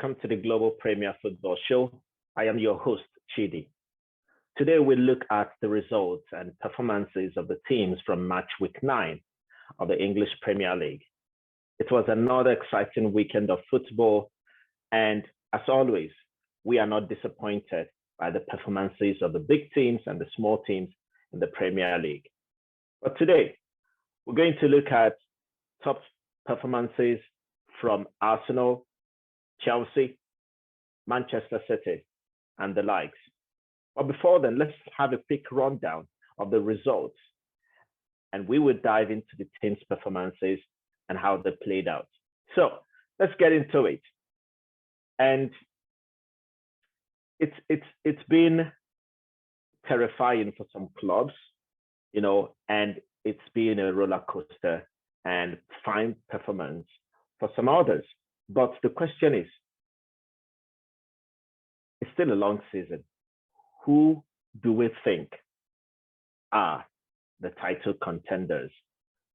Welcome to the Global Premier Football Show. I am your host, Chidi. Today we look at the results and performances of the teams from match week 9 of the English Premier League. It was another exciting weekend of football, and as always, we are not disappointed by the performances of the big teams and the small teams in the Premier League. But today, we're going to look at top performances from Arsenal, Chelsea, Manchester City, and the likes. But before then, let's have a quick rundown of the results, and we will dive into the team's performances and how they played out. So let's get into it. And it's been terrifying for some clubs, and it's been a roller coaster and fine performance for some others. But the question is, it's still a long season. Who do we think are the title contenders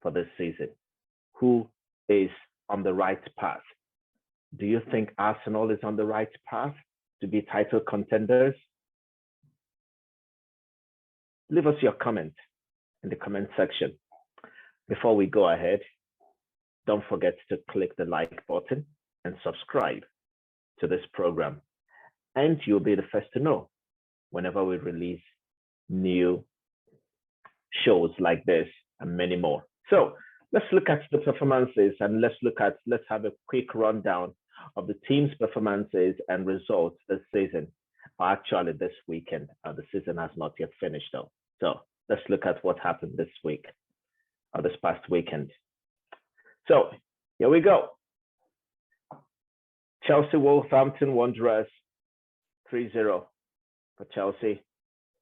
for this season? Who is on the right path? Do you think Arsenal is on the right path to be title contenders? Leave us your comment in the comment section. Before we go ahead, don't forget to click the like button and subscribe to this program, and you'll be the first to know whenever we release new shows like this and many more. So let's look at the performances, and let's have a quick rundown of the team's performances and results this season, or actually this weekend. The season has not yet finished though. So let's look at what happened this week, or this past weekend. So here we go. Chelsea Wolverhampton Wanderers 3-0 for Chelsea.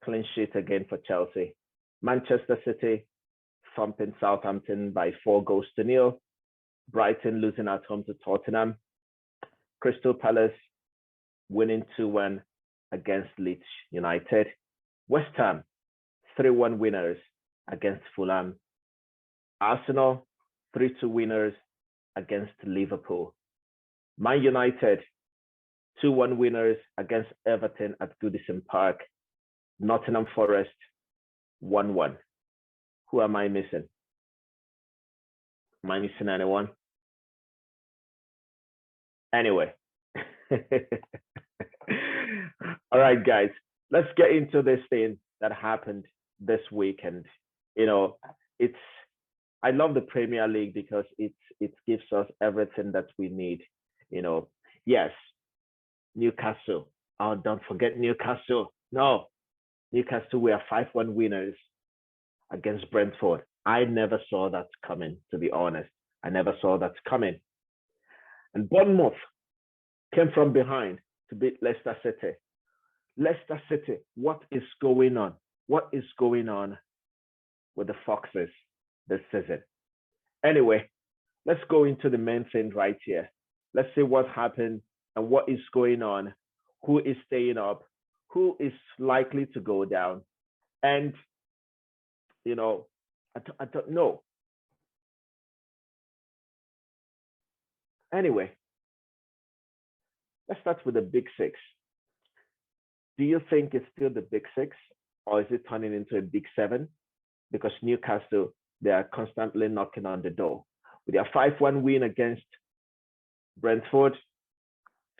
Clean sheet again for Chelsea. Manchester City thumping Southampton by 4-0. Brighton losing at home to Tottenham. Crystal Palace winning 2-1 against Leeds United. West Ham 3-1 winners against Fulham. Arsenal 3-2 winners against Liverpool. Man United 2-1 winners against Everton at Goodison Park. Nottingham Forest 1-1. Who am I missing? Am I missing anyone? Anyway. All right, guys, let's get into this thing that happened this weekend. I love the Premier League because it gives us everything that we need. Yes, Newcastle. Oh, don't forget Newcastle. No, Newcastle were 5-1 winners against Brentford. I never saw that coming, to be honest. I never saw that coming. And Bournemouth came from behind to beat Leicester City. Leicester City, what is going on? What is going on with the Foxes this season? Anyway, let's go into the main thing right here. Let's see what happened and what is going on. Who is staying up? Who is likely to go down? And, I don't know. Anyway, let's start with the Big Six. Do you think it's still the Big Six, or is it turning into a Big Seven? Because Newcastle, they are constantly knocking on the door. With their 5-1 win against Brentford,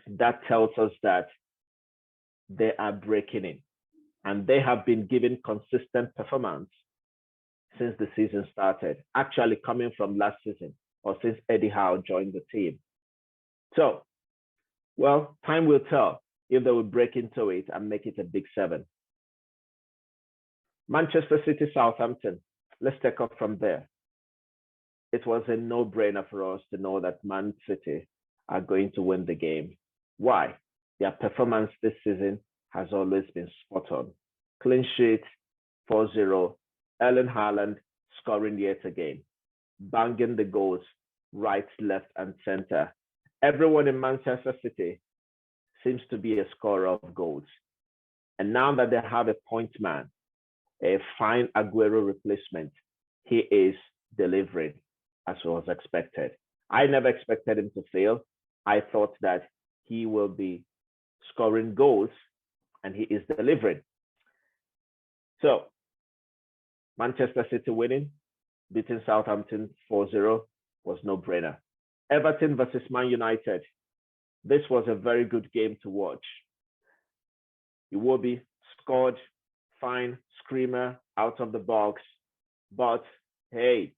that tells us that they are breaking in, and they have been given consistent performance since the season started, actually coming from last season, or since Eddie Howe joined the team. So, well, time will tell if they will break into it and make it a Big Seven. Manchester City, Southampton. Let's take off from there. It was a no-brainer for us to know that Man City are going to win the game. Why? Their performance this season has always been spot on. Clean sheet, 4-0. Erling Haaland scoring yet again. Banging the goals right, left, and center. Everyone in Manchester City seems to be a scorer of goals. And now that they have a point man, a fine Aguero replacement, he is delivering as was expected. I never expected him to fail. I thought that he will be scoring goals, and he is delivering. So Manchester City winning, beating Southampton 4-0 was no brainer. Everton versus Man United. This was a very good game to watch. Iwobi scored, fine, screamer, out of the box. But hey,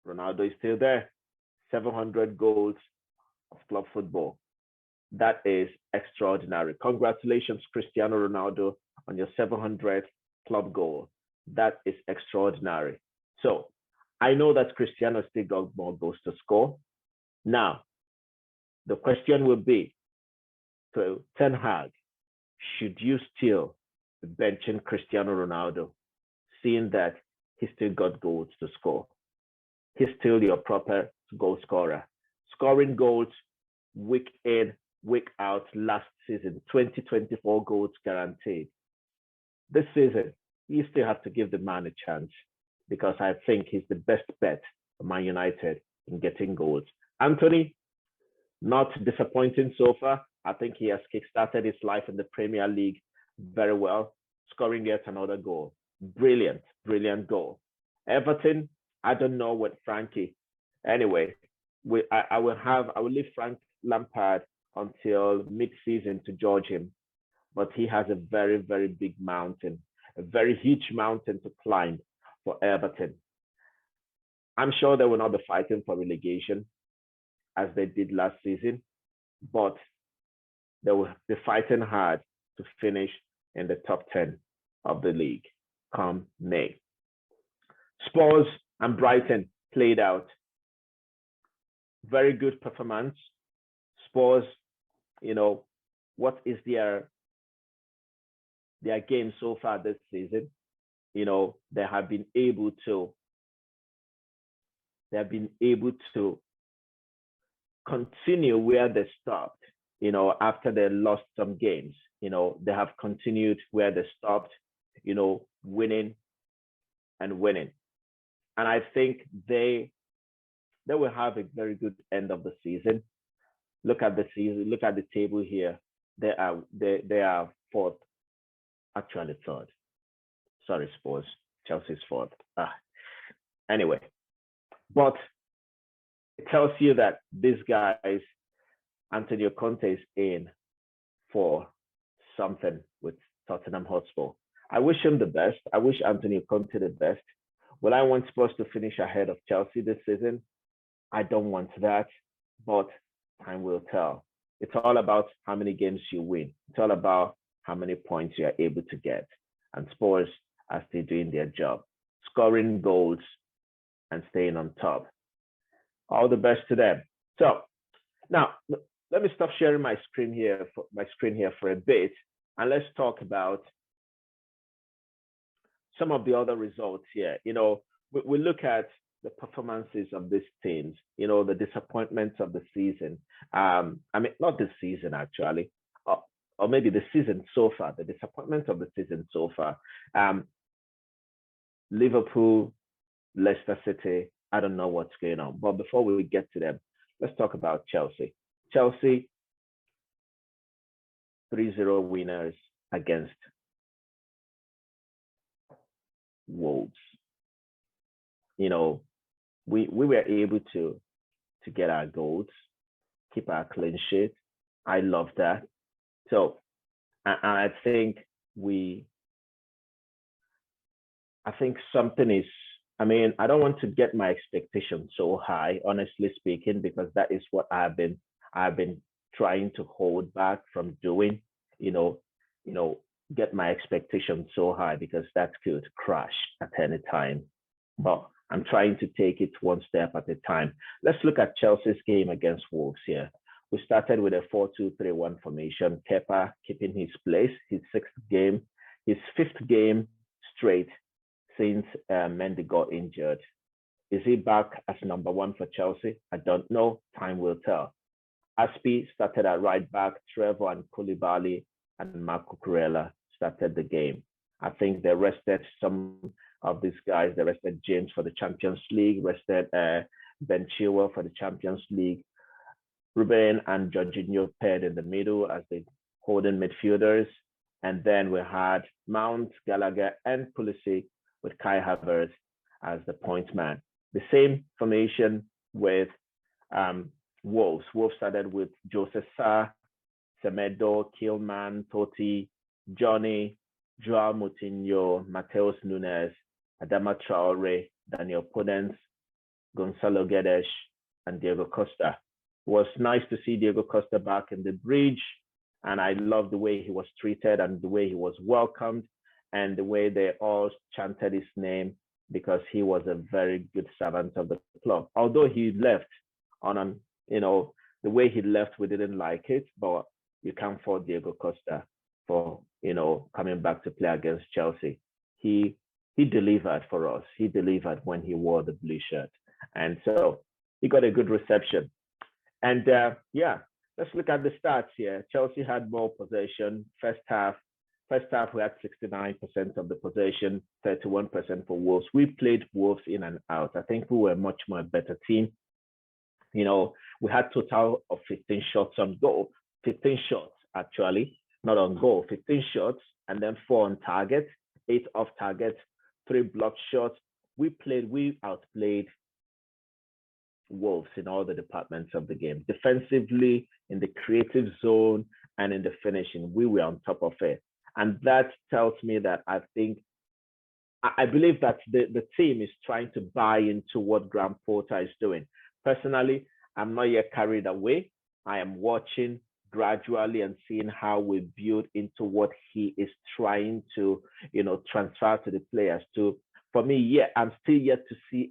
Ronaldo is still there. 700 goals of club football. That is extraordinary. Congratulations, Cristiano Ronaldo, on your 700th club goal. That is extraordinary. So I know that Cristiano still got more goals to score. Now, the question will be to Ten Hag, should you still be benching Cristiano Ronaldo, seeing that he still got goals to score? He's still your proper goal scorer, scoring goals week in, week out. Last season, 2024 goals guaranteed. This season, you still have to give the man a chance, because I think he's the best bet for Man United in getting goals. Anthony, not disappointing so far. I think he has kickstarted his life in the Premier League very well, scoring yet another goal. Brilliant, brilliant goal. Everton, I don't know what Frankie. Anyway, I will leave Frank Lampard until mid-season to judge him, but he has a very, very big mountain, a very huge mountain to climb for Everton. I'm sure they will not be fighting for relegation as they did last season, but they will be fighting hard to finish in the top 10 of the league come May. Spurs and Brighton played out. Very good performance. Spurs, what is their game so far this season? They have been able to continue where they stopped, after they lost some games. They have continued where they stopped, winning and winning. And I think they will have a very good end of the season. Look at the season, look at the table here. They are fourth, actually third. Sorry, Spurs. Chelsea's fourth. Anyway, but it tells you that these guys, Antonio Conte, is in for something with Tottenham Hotspur. I wish him the best. I wish Antonio Conte the best. Will I want Spurs to finish ahead of Chelsea this season? I don't want that, but time will tell. It's all about how many games you win. It's all about how many points you are able to get. And Spurs are still doing their job, scoring goals and staying on top. All the best to them. So now let me stop sharing my screen here for a bit, and let's talk about some of the other results here. We look at the performances of these teams, the disappointments of the season. Not the season actually, or maybe the season so far, the disappointment of the season so far. Liverpool, Leicester City, I don't know what's going on. But before we get to them, let's talk about Chelsea. Chelsea, 3-0 winners against Wolves. We were able to get our goals, keep our clean sheet. I love that. So I think something is, I don't want to get my expectations so high, honestly speaking, because that is what I've been trying to hold back from doing, get my expectations so high, because that could crash at any time. But I'm trying to take it one step at a time. Let's look at Chelsea's game against Wolves here. We started with a 4-2-3-1 formation. Kepa keeping his place, his fifth game straight since Mendy got injured. Is he back as number one for Chelsea? I don't know. Time will tell. Aspi started at right back. Trevor and Koulibaly and Marco Kurela started the game. I think they rested some of these guys. They rested James for the Champions League, rested Ben Chilwell for the Champions League. Ruben and Jorginho paired in the middle as the holding midfielders. And then we had Mount, Gallagher, and Pulisic with Kai Havertz as the point man. The same formation with Wolves. Wolves started with Joseph Sarr, Semedo, Kilman, Totti, Johnny, Joao Moutinho, Mateus Nunes, Adama Traore, Daniel Podence, Gonzalo Guedes, and Diego Costa. It was nice to see Diego Costa back in the bridge, and I love the way he was treated and the way he was welcomed and the way they all chanted his name because he was a very good servant of the club. Although he left on an, the way he left, we didn't like it, but you can't fault Diego Costa for, coming back to play against Chelsea. He delivered for us. He delivered when he wore the blue shirt. And so he got a good reception. And let's look at the stats here. Chelsea had more possession. First half, we had 69% of the possession, 31% for Wolves. We played Wolves in and out. I think we were much more better team. We had total of 15 shots on goal, 15 shots actually, not on goal, 15 shots, and then 4 on target, 8 off target, 3 blocked shots. We outplayed Wolves in all the departments of the game. Defensively, in the creative zone, and in the finishing, we were on top of it. And that tells me that I believe that the team is trying to buy into what Graham Potter is doing. Personally, I'm not yet carried away. I am watching gradually and seeing how we build into what he is trying to, transfer to the players. For me, I'm still yet to see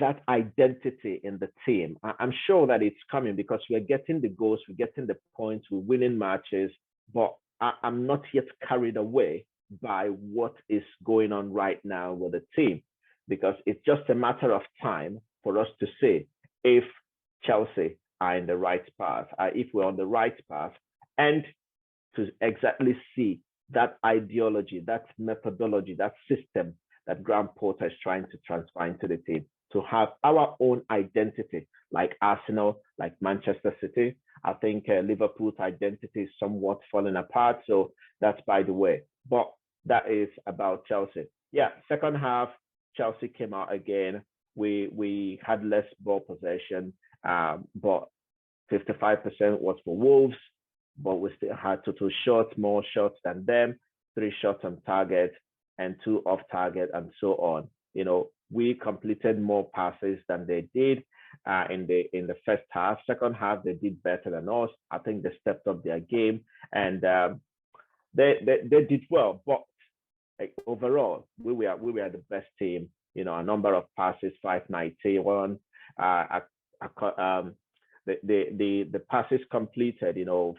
that identity in the team. I'm sure that it's coming because we're getting the goals, we're getting the points, we're winning matches, but I'm not yet carried away by what is going on right now with the team because it's just a matter of time for us to see if Chelsea are in the right path, if we're on the right path, and to exactly see that ideology, that methodology, that system that Graham Potter is trying to transfer into the team, to have our own identity, like Arsenal, like Manchester City. I think Liverpool's identity is somewhat falling apart. So that's by the way. But that is about Chelsea. Yeah, second half, Chelsea came out again. We had less ball possession, but 55% was for Wolves, but we still had total shots, more shots than them, 3 shots on target and 2 off target and so on. We completed more passes than they did in the first half. Second half, they did better than us. I think they stepped up their game and they did well. But overall, we were the best team. A number of passes, 591. The passes completed,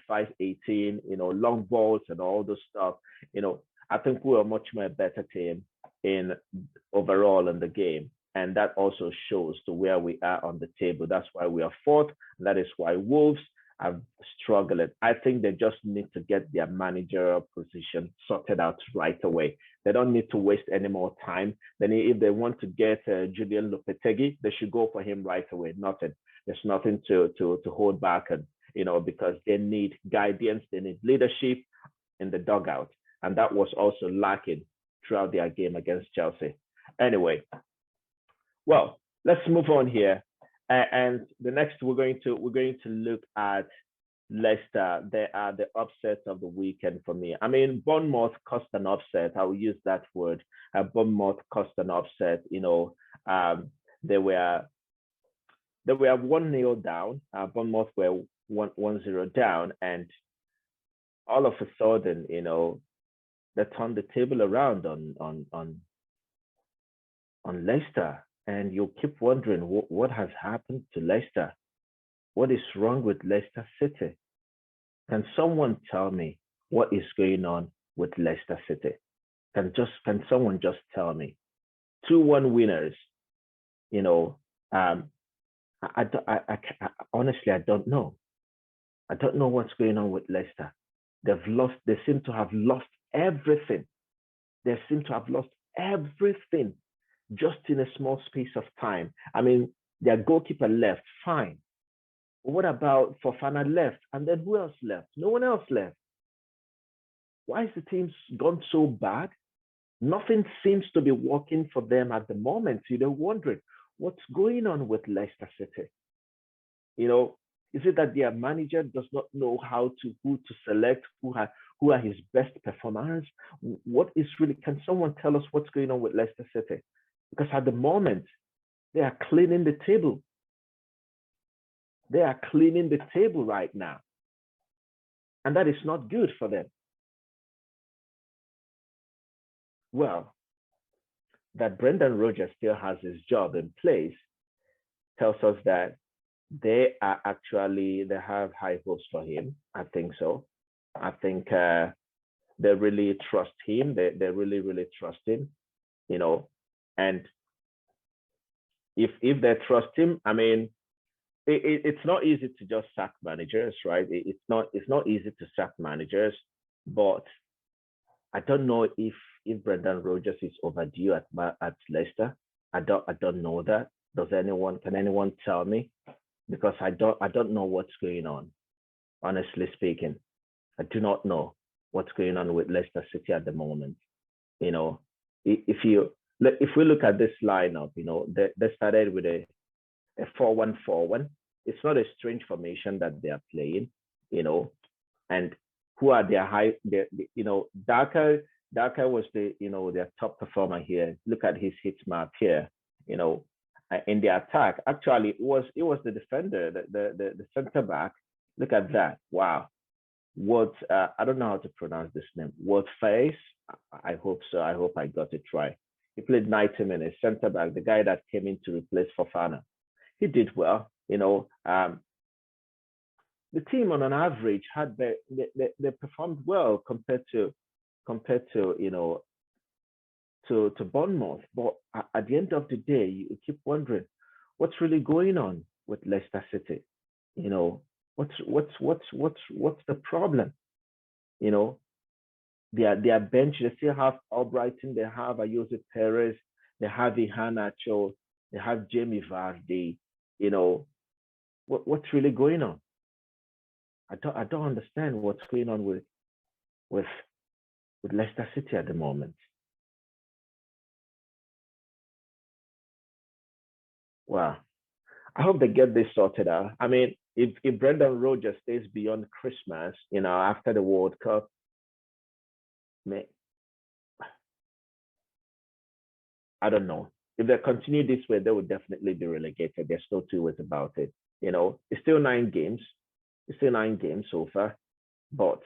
518. Long balls and all those stuff. I think we were much more better team in overall in the game, and that also shows to where we are on the table. That's why we are fourth. And that is why Wolves have struggled. I think they just need to get their managerial position sorted out right away. They don't need to waste any more time. Then if they want to get Julian Lopetegui, they should go for him right away. There's nothing to hold back, and because they need guidance, they need leadership in the dugout, and that was also lacking throughout their game against Chelsea. Anyway, well, let's move on here. And the next we're going to look at Leicester. They are the upset of the weekend for me. I mean, Bournemouth cost an upset. I will use that word. Bournemouth cost an upset. They were 1-0 down. Bournemouth were 1-0 down, and all of a sudden, they turned the table around on Leicester, and you keep wondering what has happened to Leicester. What is wrong with Leicester City? Can someone tell me what is going on with Leicester City? Can someone just tell me? 2-1 winners. Honestly, I don't know. I don't know what's going on with Leicester. They seem to have lost everything. They seem to have lost everything just in a small space of time. I mean, their goalkeeper left, fine. What about Fofana left? And then who else left? No one else left. Why is the team gone so bad? Nothing seems to be working for them at the moment. You're wondering what's going on with Leicester City. You know, is it that their manager does not know who to select, who are his best performers? What is really? Can someone tell us what's going on with Leicester City? Because at the moment they are cleaning the table. They are cleaning the table right now, and that is not good for them. Well, that Brendan Rodgers still has his job in place tells us that they have high hopes for him. I think so. I think they really trust him. They really trust him, you know. And if they trust him, I mean, it's not easy to just sack managers, right? It's not easy to sack managers, but I don't know if Brendan Rodgers is overdue at Leicester. I don't know that. Can anyone tell me? Because I don't know what's going on. Honestly speaking, I do not know what's going on with Leicester City at the moment. You know, if we look at this lineup, you know, they started with a 4-1-4-1. It's not a strange formation that they are playing, you know, and who are you know, Daka was their top performer here. Look at his hit map here, you know, in the attack. Actually, it was the defender, the center back. Look at that. Wow. What I don't know how to pronounce this name. What face? I hope so. I hope I got it right. He played 90 minutes, center back, the guy that came in to replace Fofana. He did well, you know. The team on an average they performed well compared to you know to Bournemouth. But at the end of the day, you keep wondering what's really going on with Leicester City. You know, what's the problem? You know, their bench, they still have Albrighton, they have Ayose Perez, they have Iheanacho, they have Jamie Vardy. You know, what's really going on? I don't understand what's going on with Leicester City at the moment. Wow. I hope they get this sorted out. I mean, if Brendan Rodgers stays beyond Christmas, you know, after the World Cup, I don't know. If they continue this way, they will definitely be relegated. There's no two ways about it. You know, it's still 9 games. It's still 9 games so far. But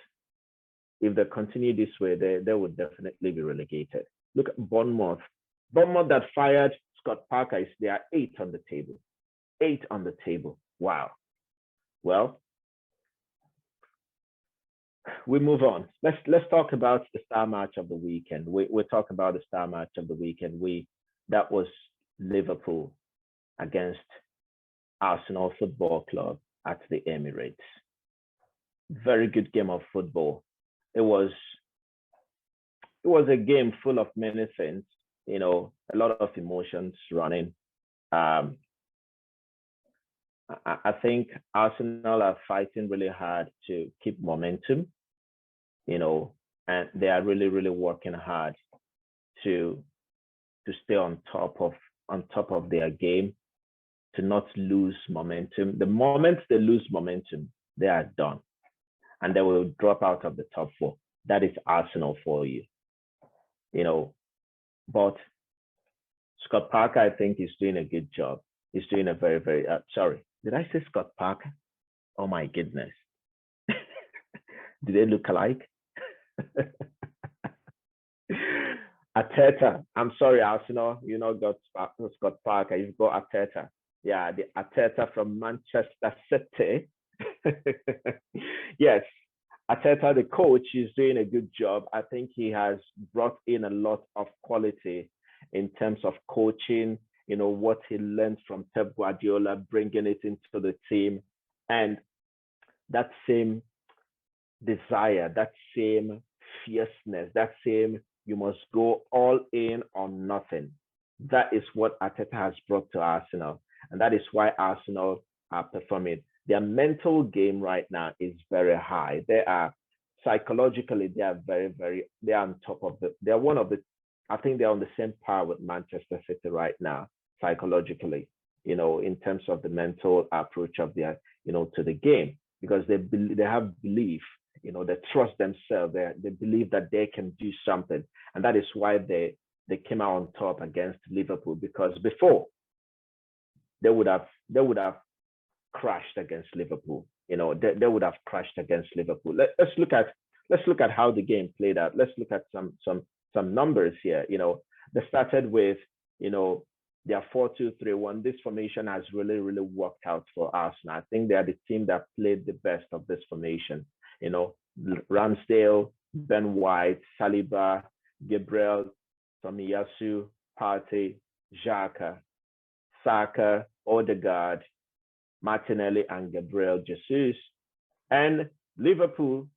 if they continue this way, they would definitely be relegated. Look at Bournemouth. Bournemouth that fired Scott Parker they are 8 on the table. 8 on the table. Wow. Well, we move on. Let's talk about the star match of the weekend. We talk about the star match of the weekend. That was Liverpool against Arsenal Football Club at the Emirates. Very good game of football. It was a game full of many things, you know, a lot of emotions running. I think Arsenal are fighting really hard to keep momentum, you know, and they are really working hard to stay on top of their game, to not lose momentum. The moment they lose momentum, they are done, and they will drop out of the top 4. That is Arsenal for you, you know. But Scott Parker, I think, is doing a good job. He's doing a very sorry. Did I say Scott Parker? Oh my goodness. Do they look alike? Arteta. I'm sorry, Arsenal. You know, got Scott Parker. You've got Arteta. Yeah, the Arteta from Manchester City. Yes, Arteta, the coach, is doing a good job. I think he has brought in a lot of quality in terms of coaching, you know, what he learned from Pep Guardiola, bringing it into the team. And that same desire, that same fierceness, that same you must go all in or nothing. That is what Arteta has brought to Arsenal. And that is why Arsenal are performing. their mental game right now is very high. They are psychologically, they are they are on top of they're one of the, I think they're on the same par with Manchester City right now, psychologically, in terms of the mental approach of their, to the game, because they have belief, they trust themselves, they believe that they can do something. And that is why they came out on top against Liverpool, because before they would have crashed against Liverpool. They would have crashed against Liverpool. Let's look at how the game played out. Let's look at some numbers here. They started with their 4-2-3-1. This formation has really worked out for Arsenal. I think they are the team that played the best of this formation. Ramsdale, Ben White, Saliba, Gabriel, Tomiyasu, Partey, Xhaka, Saka, Odegaard, Martinelli, and Gabriel Jesus. And Liverpool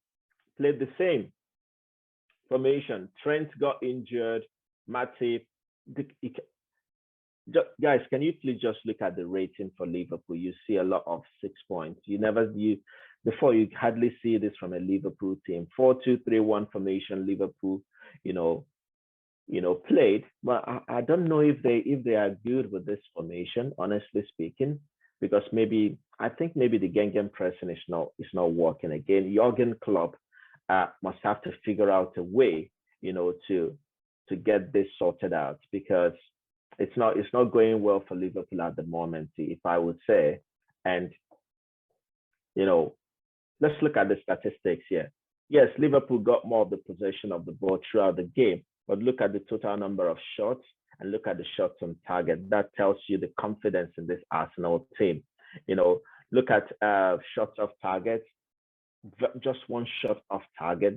played the same formation. Trent got injured. Matip. Guys, can you please just look at the rating for Liverpool? You see a lot of 6 points. Before you hardly see this from a Liverpool team. 4-2-3-1 formation. Liverpool, played. But I don't know if they are good with this formation, honestly speaking, because I think maybe the Gengen pressing is not working again. Jurgen Klopp must have to figure out a way, to get this sorted out, because it's not going well for Liverpool at the moment, if I would say. And let's look at the statistics here. Yes, Liverpool got more of the possession of the ball throughout the game, but look at the total number of shots and look at the shots on target. That tells you the confidence in this Arsenal team. Look at shots off target, just one shot off target.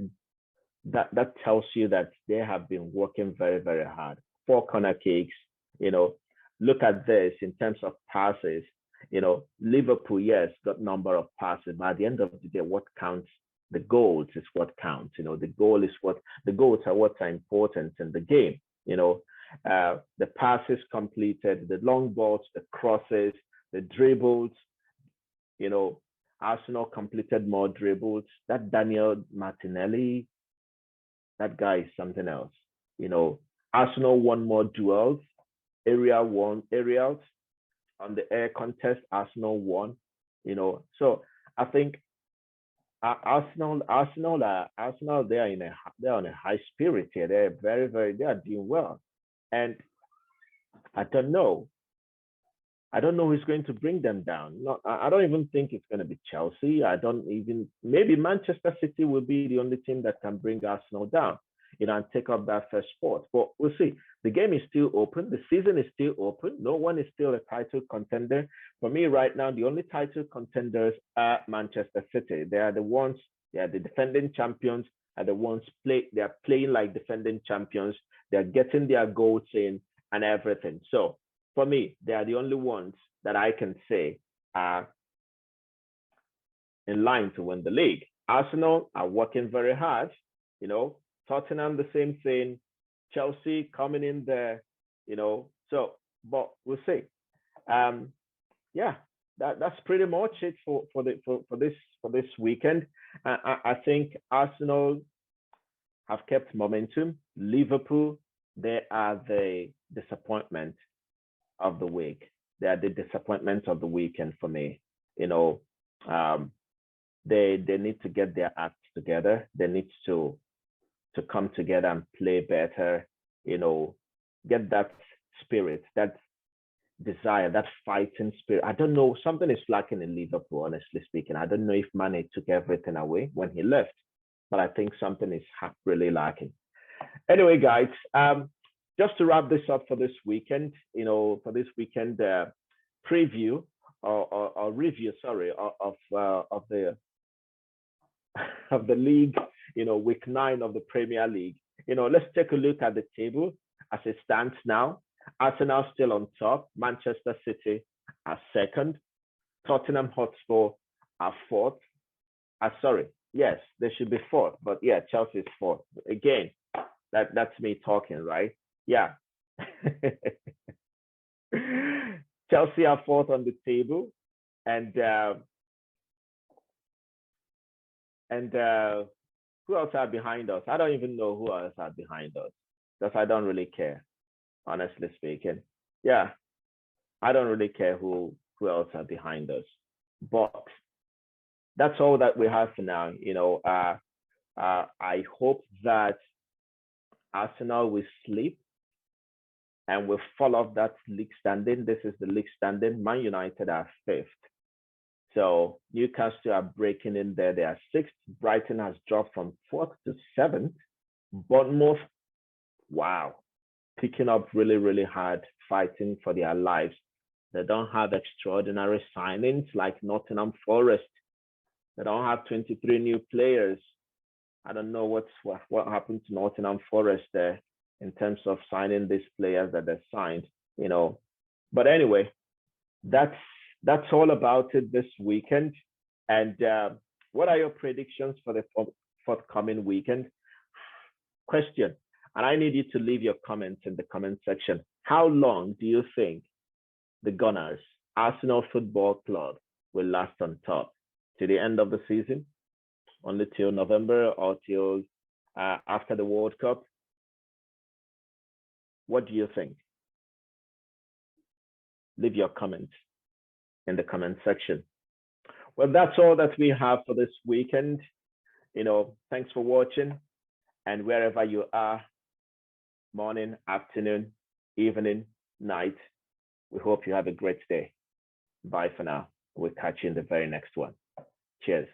That tells you that they have been working very hard. 4 corner kicks. Look at this in terms of passes. Liverpool, yes, got number of passes, but at the end of the day, what counts? The goals is what counts. The goals are what are important in the game. The passes completed, the long balls, the crosses, the dribbles. Arsenal completed more dribbles. That Daniel Martinelli, that guy is something else. Arsenal won more duels, aerials on the air contest. Arsenal won. So I think Arsenal, they're on a high spirit here. They're they are doing well, and I don't know who's going to bring them down. I don't even think it's going to be Chelsea. Maybe Manchester City will be the only team that can bring Arsenal down, and take up that first spot. But we'll see. The game is still open. The season is still open. No one is still a title contender. For me right now, the only title contenders are Manchester City. They are the defending champions, are the ones they are playing like defending champions. They're getting their goals in and everything. So for me, they are the only ones that I can say are in line to win the league. Arsenal are working very hard. Tottenham, the same thing. Chelsea coming in there. So, but we'll see. Yeah, that's pretty much it for this weekend. I think Arsenal have kept momentum. Liverpool, they are the disappointment of the week. They are the disappointment of the weekend for me. They need to get their acts together. They need to come together and play better. Get that spirit, that desire, that fighting spirit. I don't know, something is lacking in Liverpool, honestly speaking. I don't know if Mane took everything away when he left, but I think something is really lacking. Anyway, guys, just to wrap this up for this weekend, preview or review, sorry, of the league, week 9 of the Premier League. Let's take a look at the table as it stands now. Arsenal still on top. Manchester City are second. Tottenham Hotspur are fourth. Yes, they should be fourth, but yeah, Chelsea is fourth. Again, that's me talking, right? Yeah. Chelsea are fourth on the table, and And who else are behind us? I don't even know who else are behind us because I don't really care, honestly speaking. Yeah, I don't really care who else are behind us. But that's all that we have for now. I hope that Arsenal will sleep and will fall off that league standing. This is the league standing. Man United are fifth. So Newcastle are breaking in there. They are sixth. Brighton has dropped from fourth to seventh. Bournemouth, wow, picking up really, really hard, fighting for their lives. They don't have extraordinary signings like Nottingham Forest. They don't have 23 new players. I don't know what happened to Nottingham Forest there in terms of signing these players that they signed, you know. But anyway, that's that's all about it this weekend. And what are your predictions for the forthcoming weekend? Question, and I need you to leave your comments in the comment section. How long do you think the Gunners, Arsenal Football Club, will last on top? To the end of the season? Only till November or till after the World Cup? What do you think? Leave your comments in the comment section. Well, that's all that we have for this weekend. Thanks for watching. And wherever you are, morning, afternoon, evening, night, we hope you have a great day. Bye for now. We'll catch you in the very next one. Cheers.